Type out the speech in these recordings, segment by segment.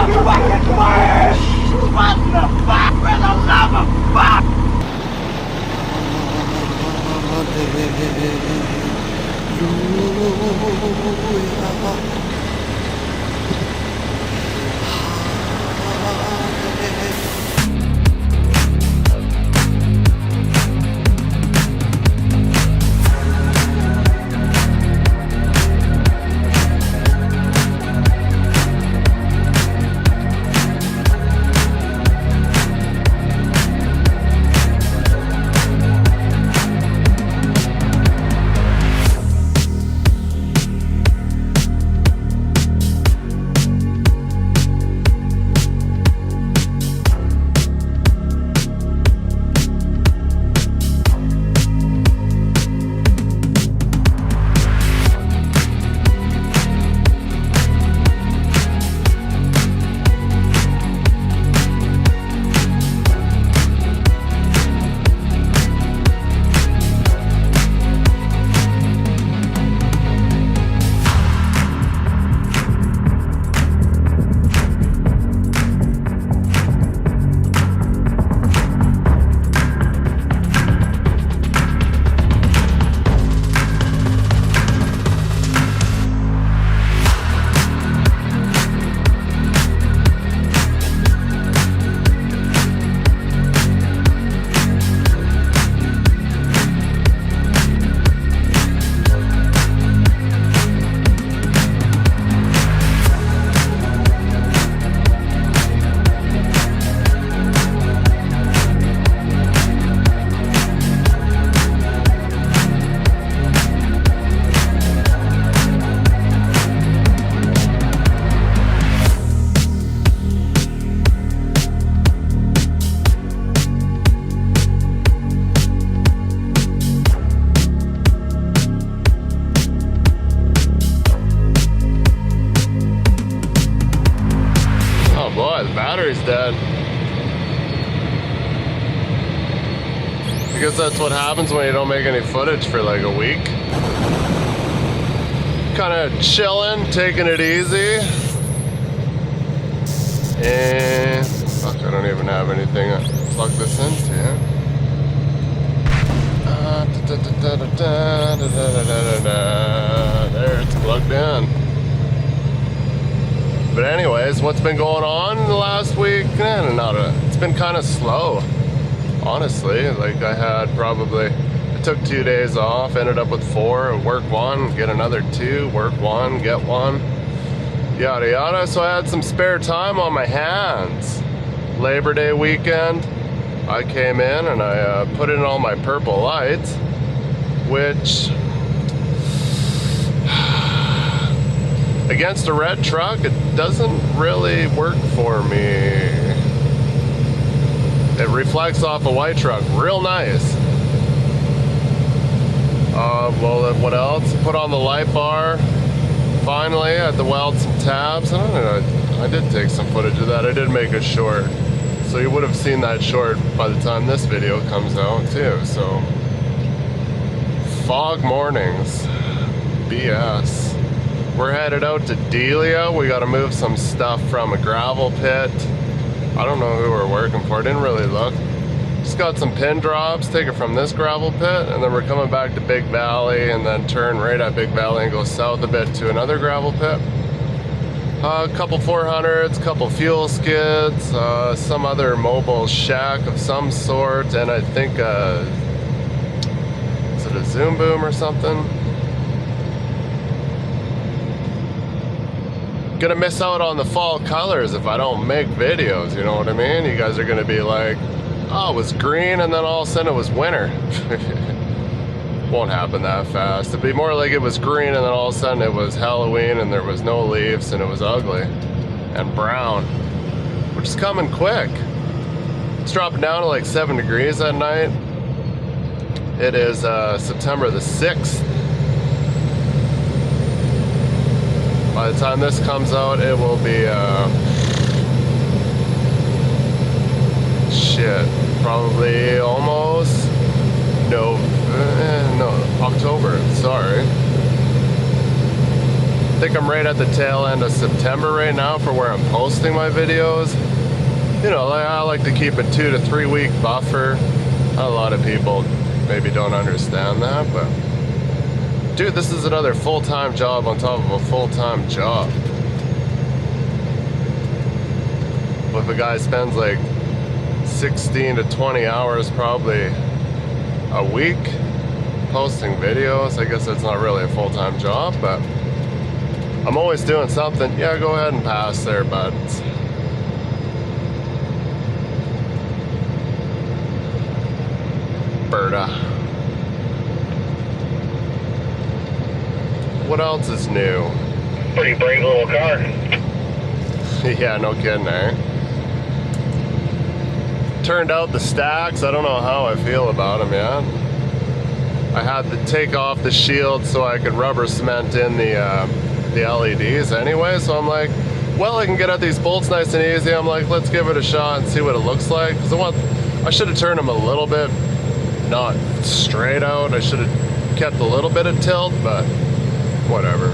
fucking fire! What the fuck? For the love of fuck! Battery's dead. I guess that's what happens when you don't make any footage for like a week. Kind of chilling, taking it easy. And fuck, I don't even have anything to plug this into. There, it's plugged in. But anyways, what's been going on the last week? It's been kind of slow, honestly. Like I took 2 days off, ended up with 4, work 1, get another 2, work 1, get 1, yada yada. So I had some spare time on my hands. Labor Day weekend, I came in and I put in all my purple lights, which against a red truck, it doesn't really work for me. It reflects off a white truck real nice. Well, what else? Put on the light bar. Finally, I had to weld some tabs. I don't know, I did take some footage of that. I did make a short. So you would have seen that short by the time this video comes out too. So, fog mornings. BS. We're headed out to Delia. We got to move some stuff from a gravel pit. I don't know who we're working for. I didn't really look. Just got some pin drops. Take it from this gravel pit, and then we're coming back to Big Valley, and then turn right at Big Valley and go south a bit to another gravel pit. A couple 400s, couple fuel skids, some other mobile shack of some sort, and I think is it a Zoom boom or something? Gonna miss out on the fall colors if I don't make videos, you know what I mean? You guys are gonna be like, oh, it was green and then all of a sudden it was winter. Won't happen that fast. It'd be more like it was green and then all of a sudden it was Halloween and there was no leaves and it was ugly and brown, which is coming quick. It's dropping down to like 7 degrees at night. It is September the 6th. By the time this comes out, it will be, probably almost, no, October, sorry. think I'm right at the tail end of September right now for where I'm posting my videos. You know, I like to keep a 2 to 3 week buffer. A lot of people maybe don't understand that, but dude, this is another full-time job on top of a full-time job. If a guy spends like 16 to 20 hours probably a week posting videos, I guess that's not really a full-time job, but I'm always doing something. Yeah, go ahead and pass there, bud. Berta. What else is new? Pretty brave little car. Yeah, no kidding, eh? Turned out the stacks, I don't know how I feel about them yet. I had to take off the shield so I could rubber cement in the LEDs anyway, so I'm like, well, I can get at these bolts nice and easy. I'm like, let's give it a shot and see what it looks like. Because I should have turned them a little bit, not straight out. I should have kept a little bit of tilt, but whatever.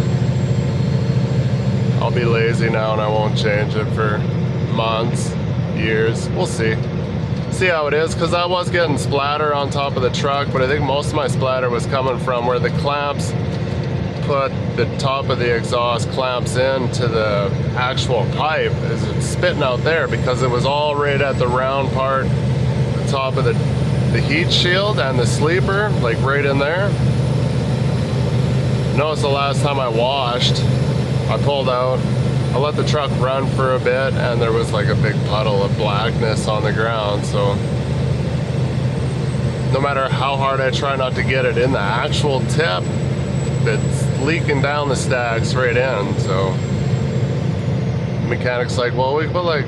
I'll be lazy now and I won't change it for months, years. We'll see. See how it is, because I was getting splatter on top of the truck, but I think most of my splatter was coming from where the clamps put the top of the exhaust clamps into the actual pipe. Is it spitting out there because it was all right at the round part, the top of the heat shield and the sleeper, like right in there. Notice the last time I washed, I pulled out, I let the truck run for a bit, and there was like a big puddle of blackness on the ground. So no matter how hard I try not to get it in the actual tip, it's leaking down the stacks right in. So the mechanic's like, well, we could put like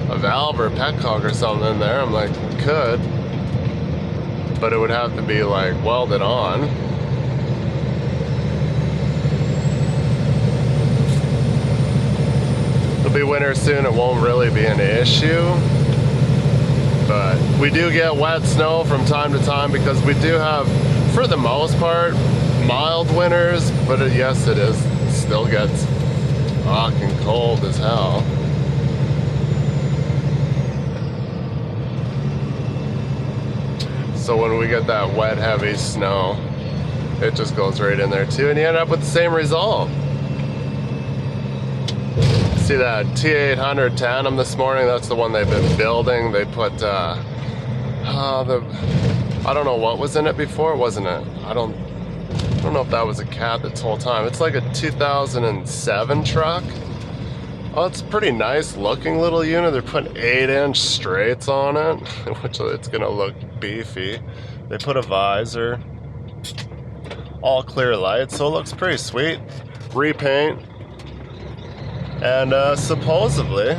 a valve or a petcock or something in there. I'm like, we could, but it would have to be like welded on. It'll be winter soon, it won't really be an issue, but we do get wet snow from time to time because we do have, for the most part, mild winters, but yes, it still gets fucking cold as hell. So when we get that wet, heavy snow, it just goes right in there too, and you end up with the same result. See that T800 tandem this morning? That's the one they've been building. They put I don't know what was in it before, wasn't it? I don't know if that was a cat this whole time. It's like a 2007 truck. Oh, it's a pretty nice looking little unit. They're putting 8-inch straights on it, which it's gonna look beefy. They put a visor, all clear lights, so it looks pretty sweet. Repaint. And supposedly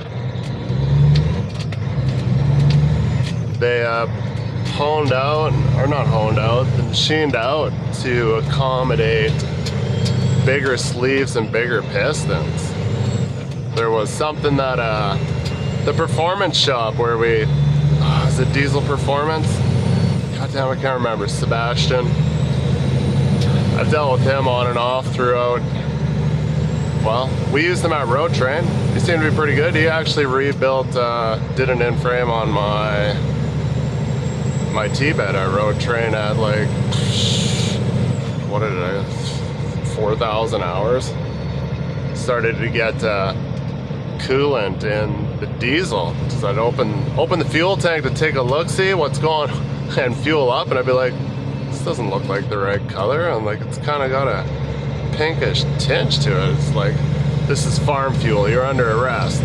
they honed out, or not honed out, machined out to accommodate bigger sleeves and bigger pistons. There was something that the performance shop where we, is it Diesel Performance? God damn, I can't remember. Sebastian. I've dealt with him on and off throughout. Well, we used him at Road Train. He seemed to be pretty good. He actually rebuilt, did an in-frame on my T-bed at Road Train at like, what did I, 4,000 hours. Started to get coolant in the diesel. So I'd open the fuel tank to take a look-see what's going on and fuel up, and I'd be like, this doesn't look like the right color. I'm like, it's kind of got a pinkish tinge to it. It's like, this is farm fuel, you're under arrest.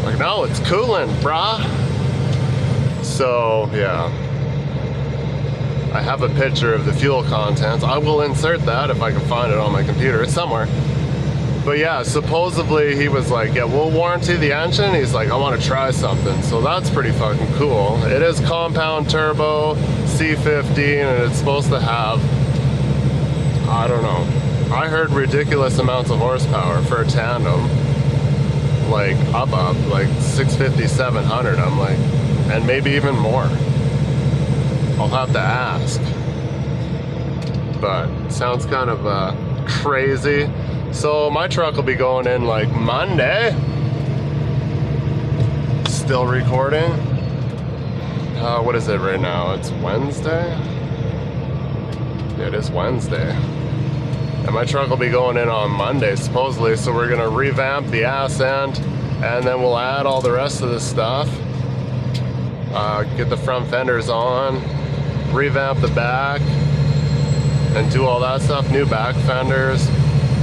Like, no, it's coolant, brah. So yeah, I have a picture of the fuel contents. I will insert that if I can find it on my computer. It's somewhere. But yeah, supposedly he was like, yeah, we'll warranty the engine. He's like, I want to try something. So that's pretty fucking cool. It is compound turbo, C15, and it's supposed to have, I don't know, I heard ridiculous amounts of horsepower for a tandem. Like up, like 650, 700. I'm like, and maybe even more. I'll have to ask. But sounds kind of crazy. So my truck will be going in like Monday. Still recording. What is it right now? It's Wednesday? Yeah, it is Wednesday. And my truck will be going in on Monday, supposedly. So we're gonna revamp the ass end, and then we'll add all the rest of this stuff. Get the front fenders on, revamp the back, and do all that stuff. New back fenders.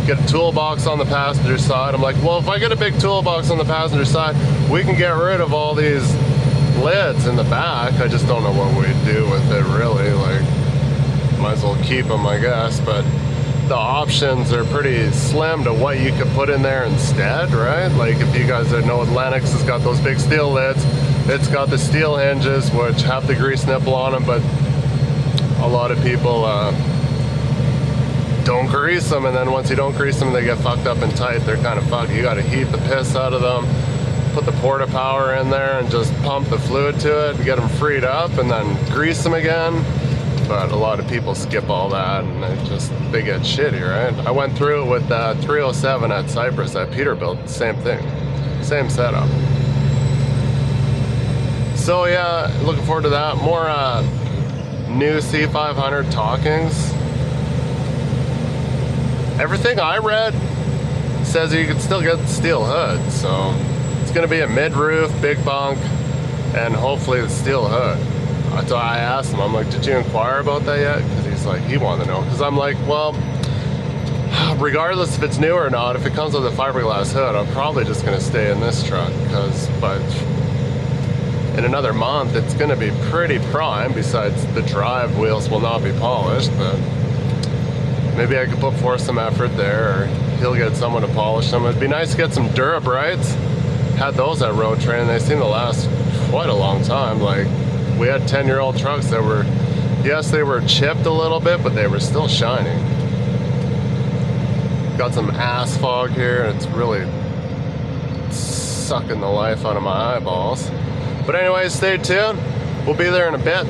Get a toolbox on the passenger side. I'm like, well, if I get a big toolbox on the passenger side, we can get rid of all these lids in the back. I just don't know what we'd do with it, really. Like, might as well keep them, I guess. But the options are pretty slim to what you could put in there instead, right? Like, if you guys know, Lennox has got those big steel lids. It's got the steel hinges, which have the grease nipple on them, but a lot of people don't grease them, and then once you don't grease them, they get fucked up and tight. They're kind of fucked. You got to heat the piss out of them, put the porta power in there, and just pump the fluid to it, get them freed up, and then grease them again. But a lot of people skip all that, and they get shitty, right? I went through it with 307 at Cypress at Peterbilt. Same thing, same setup. So yeah, looking forward to that. More new C500 talkings. Everything I read says you can still get the steel hood, so it's going to be a mid-roof, big bunk, and hopefully the steel hood. So I asked him, I'm like, did you inquire about that yet? Because he's like, he wanted to know. Because I'm like, well, regardless if it's new or not, if it comes with a fiberglass hood, I'm probably just going to stay in this truck. But in another month, it's going to be pretty prime. Besides, the drive wheels will not be polished, but maybe I could put forth some effort there, or he'll get someone to polish them. It'd be nice to get some Durabrites. Had those at Road Train, and they seem to last quite a long time. Like, we had 10-year-old trucks that were, yes, they were chipped a little bit, but they were still shining. Got some ass fog here, and it's really sucking the life out of my eyeballs. But anyway, stay tuned. We'll be there in a bit.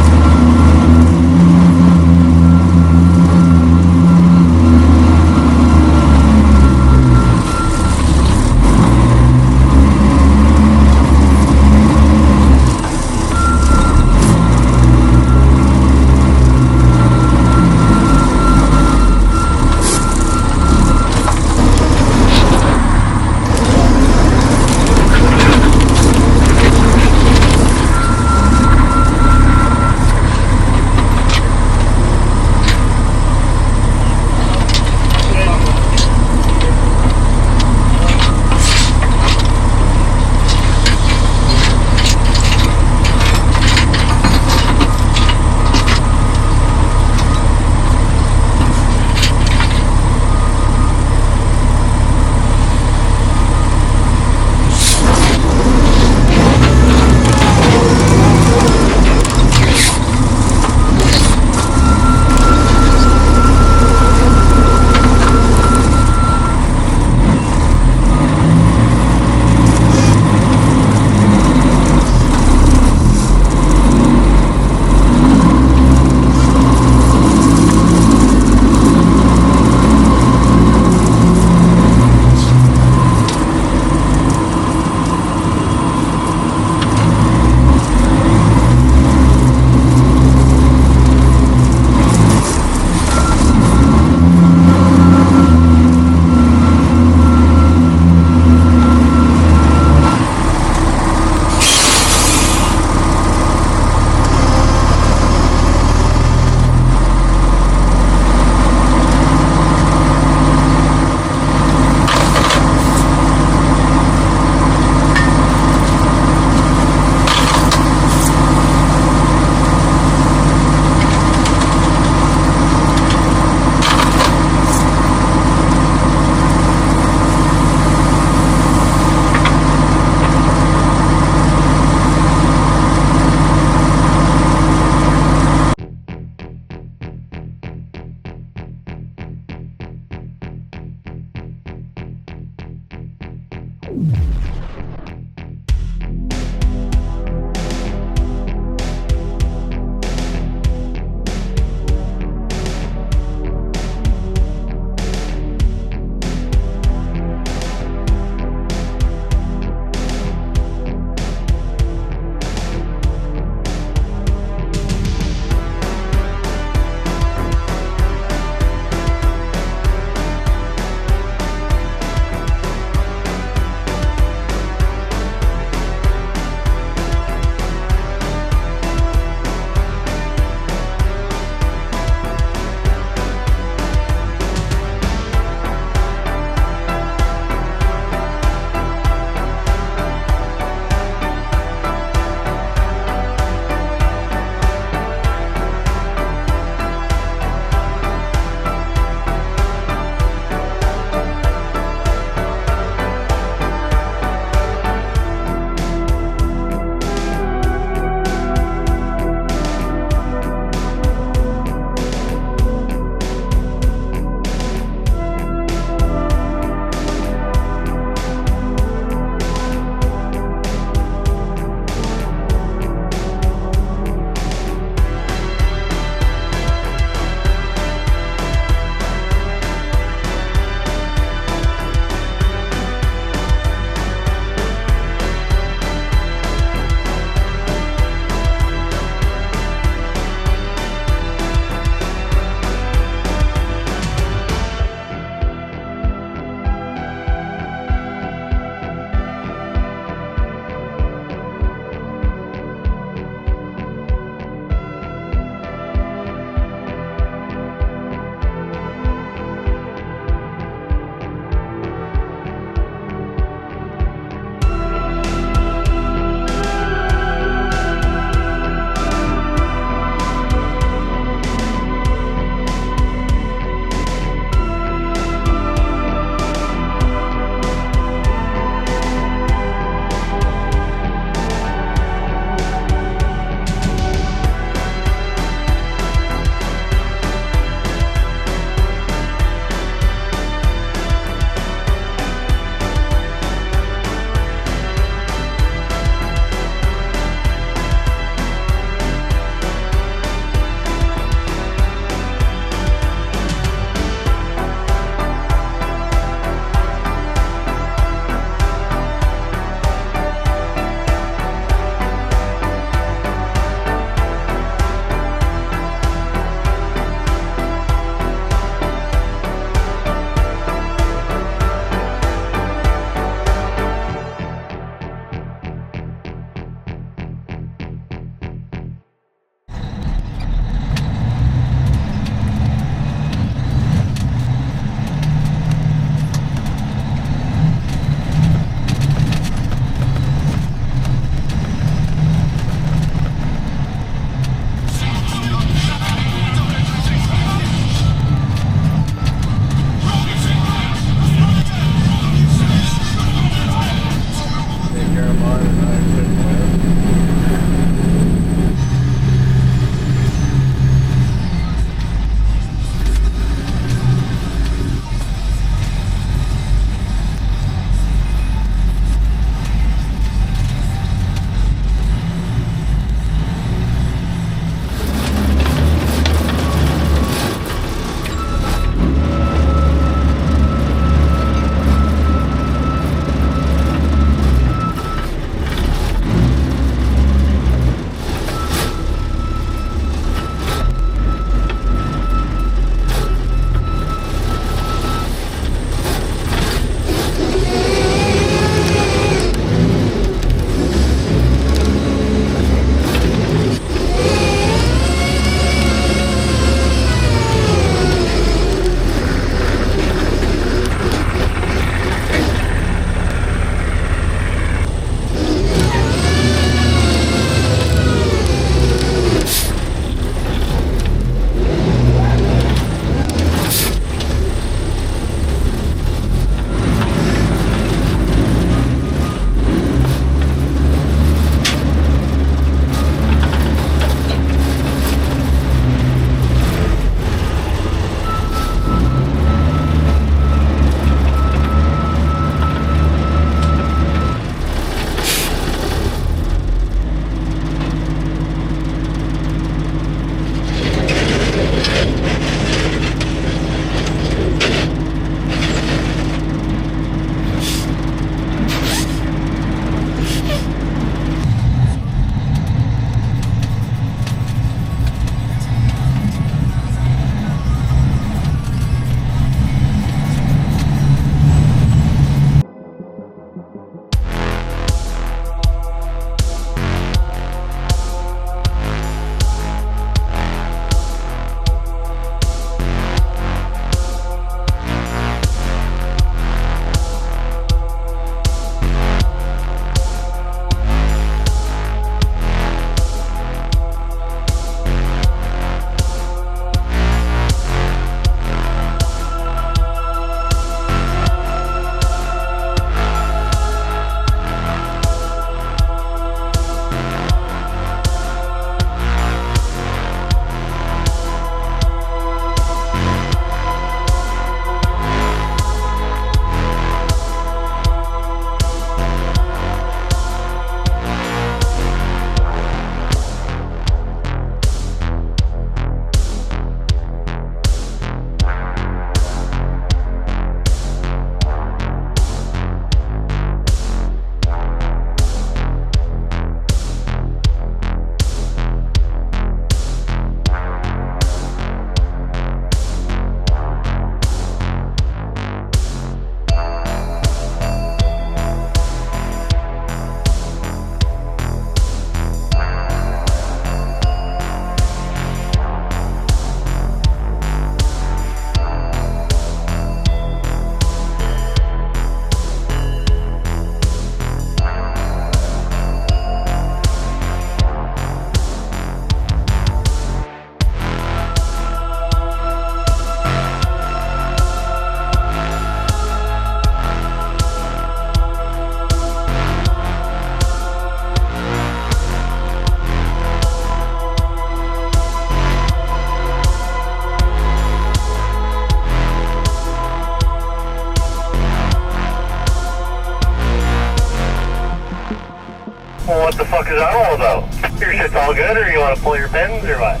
fuck is that all about? Your shit's all good, or you want to pull your pins, or what?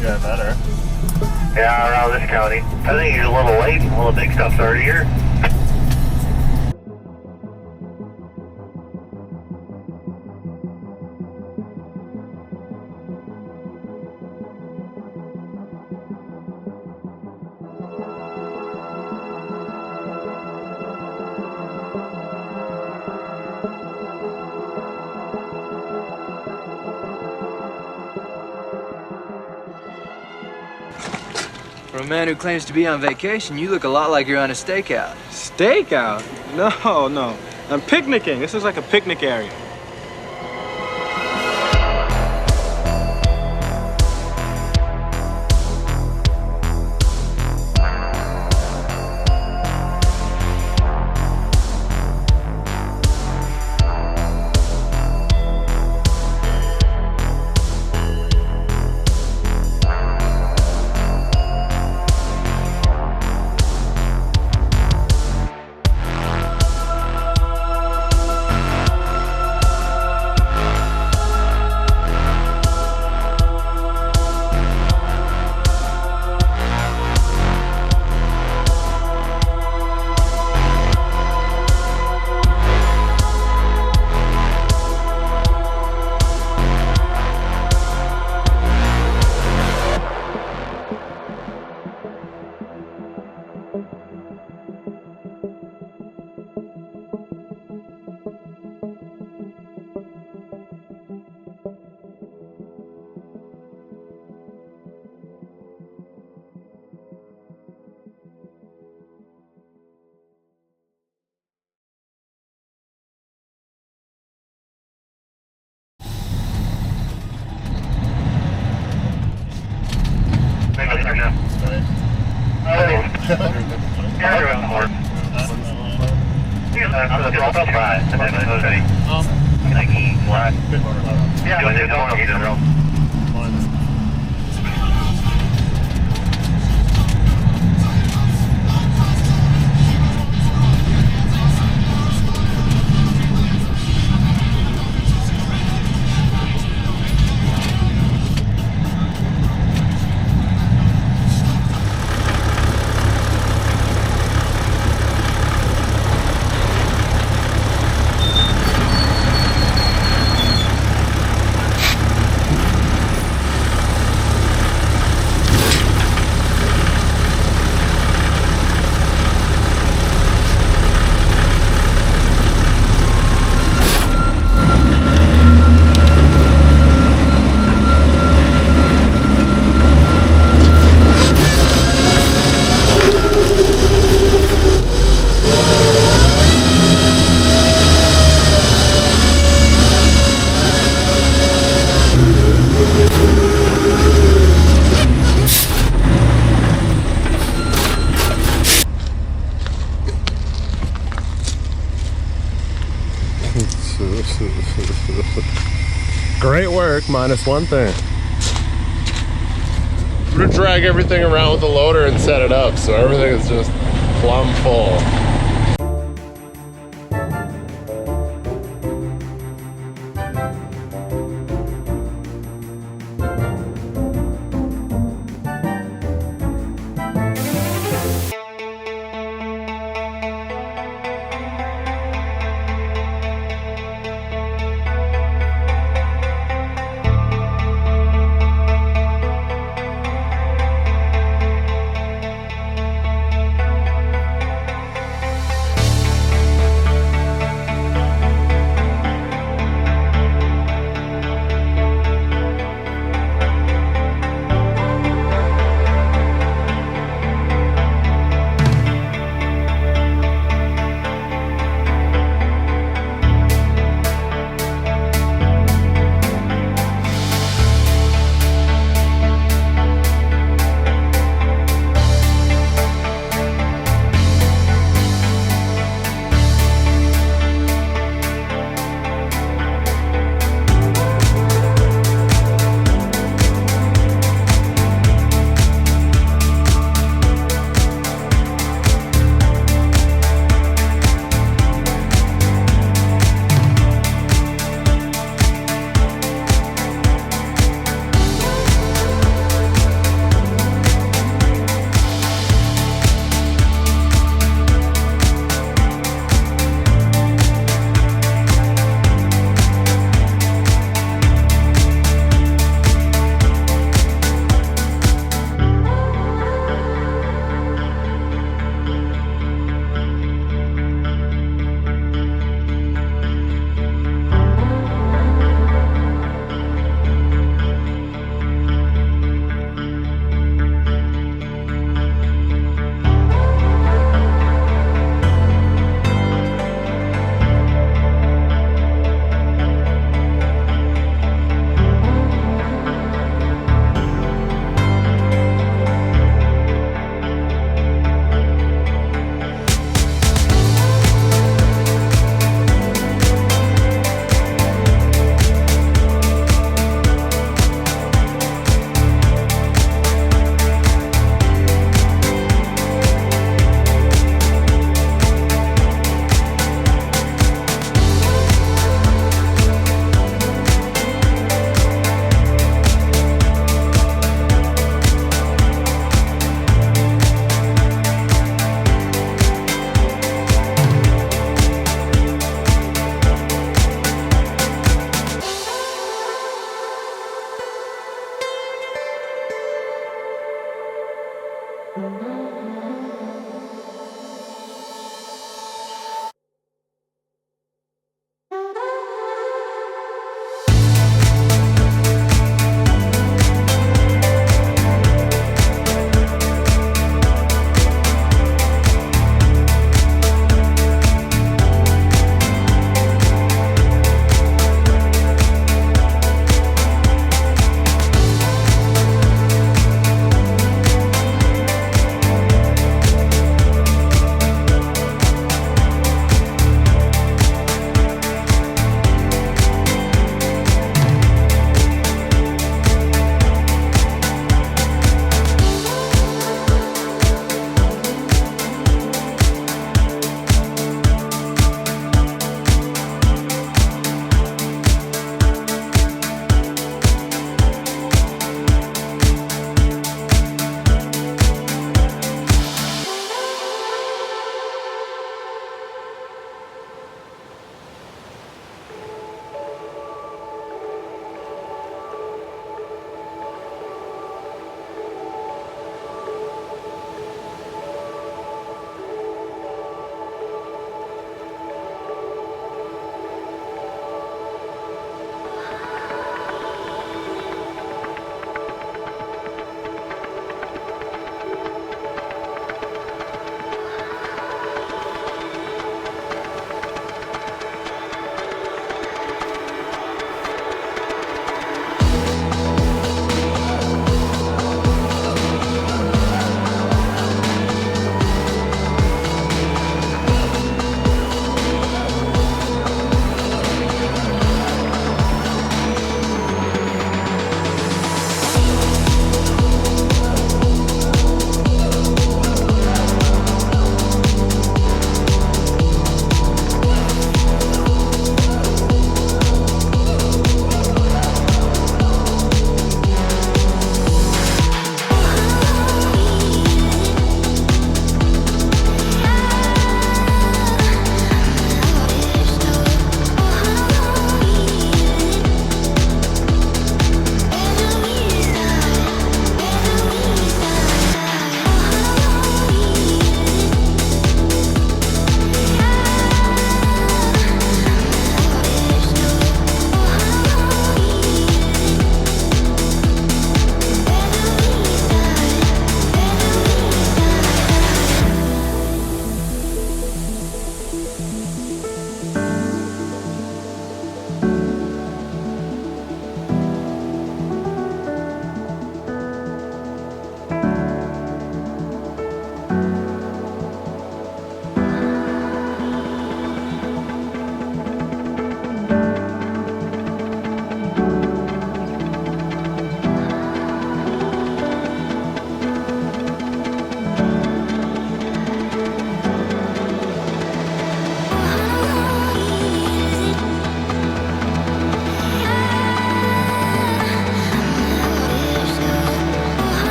Yeah, better. Yeah, around this county. I think you're a little late. All the big stuff's already here. For a man who claims to be on vacation, you look a lot like you're on a stakeout. Stakeout? No. I'm picnicking. This is like a picnic area. Great work, minus one thing. I'm gonna drag everything around with the loader and set it up so everything is just plumb full. Bye.